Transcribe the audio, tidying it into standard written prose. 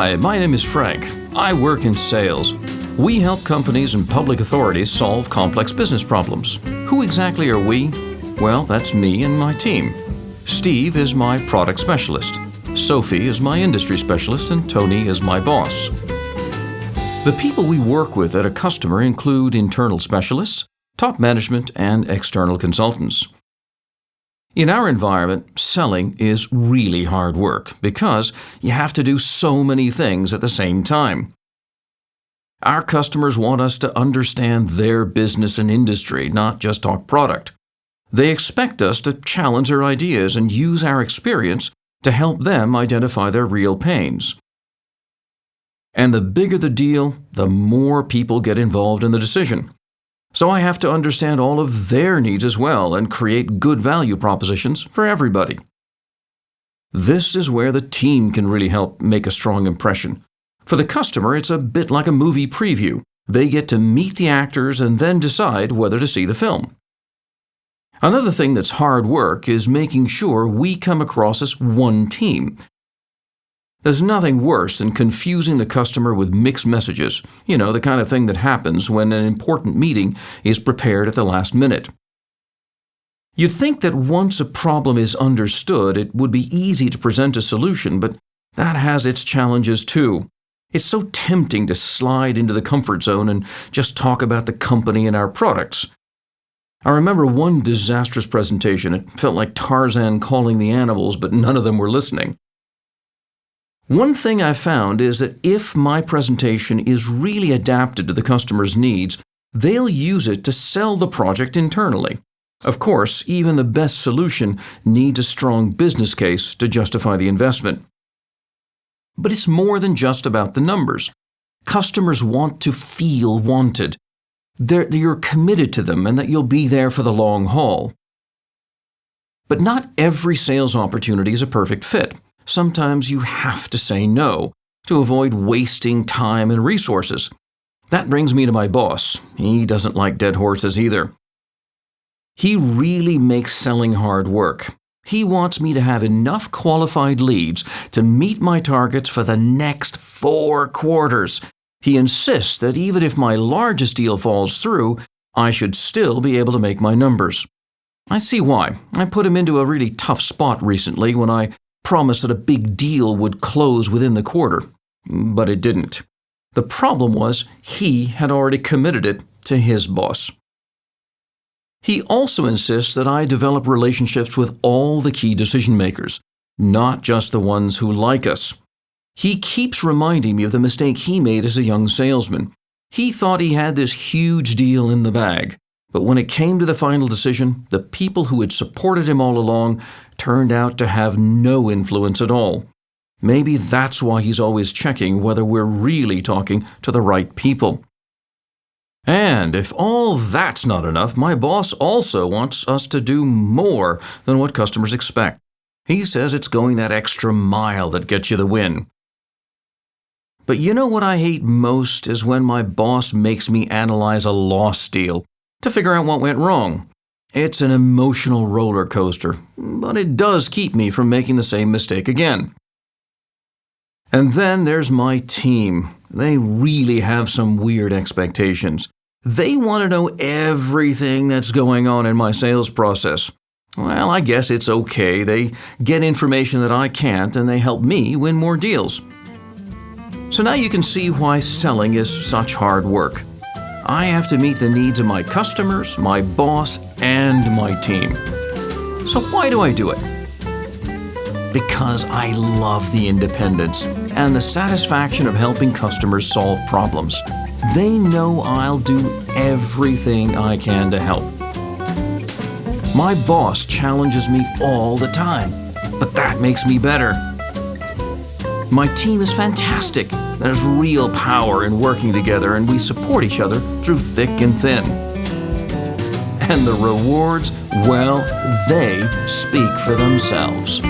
Hi, my name is Frank. I work in sales. We help companies and public authorities solve complex business problems. Who exactly are we? Well, that's me and my team. Steve is my product specialist. Sophie is my industry specialist, and Tony is my boss. The people we work with at a customer include internal specialists, top management, and external consultants. In our environment, selling is really hard work because you have to do so many things at the same time. Our customers want us to understand their business and industry, not just talk product. They expect us to challenge their ideas and use our experience to help them identify their real pains. And the bigger the deal, the more people get involved in the decision. So I have to understand all of their needs as well and create good value propositions for everybody. This is where the team can really help make a strong impression. For the customer, it's a bit like a movie preview. They get to meet the actors and then decide whether to see the film. Another thing that's hard work is making sure we come across as one team. There's nothing worse than confusing the customer with mixed messages, the kind of thing that happens when an important meeting is prepared at the last minute. You'd think that once a problem is understood, it would be easy to present a solution, but that has its challenges too. It's so tempting to slide into the comfort zone and just talk about the company and our products. I remember one disastrous presentation. It felt like Tarzan calling the animals, but none of them were listening. One thing I found is that if my presentation is really adapted to the customer's needs, they'll use it to sell the project internally. Of course, even the best solution needs a strong business case to justify the investment. But it's more than just about the numbers. Customers want to feel wanted. You're committed to them and that you'll be there for the long haul. But not every sales opportunity is a perfect fit. Sometimes you have to say no to avoid wasting time and resources. That brings me to my boss. He doesn't like dead horses either. He really makes selling hard work. He wants me to have enough qualified leads to meet my targets for the next 4 quarters. He insists that even if my largest deal falls through, I should still be able to make my numbers. I see why. I put him into a really tough spot recently when I promised that a big deal would close within the quarter, but it didn't. The problem was he had already committed it to his boss. He also insists that I develop relationships with all the key decision makers, not just the ones who like us. He keeps reminding me of the mistake he made as a young salesman. He thought he had this huge deal in the bag, but when it came to the final decision, the people who had supported him all along turned out to have no influence at all. Maybe that's why he's always checking whether we're really talking to the right people. And if all that's not enough, my boss also wants us to do more than what customers expect. He says it's going that extra mile that gets you the win. But you know what I hate most is when my boss makes me analyze a lost deal to figure out what went wrong. It's an emotional roller coaster, but it does keep me from making the same mistake again. And then there's my team. They really have some weird expectations. They want to know everything that's going on in my sales process. Well, I guess it's okay. They get information that I can't, and they help me win more deals. So now you can see why selling is such hard work. I have to meet the needs of my customers, my boss, and my team. So why do I do it? Because I love the independence and the satisfaction of helping customers solve problems. They know I'll do everything I can to help. My boss challenges me all the time, but that makes me better. My team is fantastic. There's real power in working together, and we support each other through thick and thin. And the rewards, well, they speak for themselves.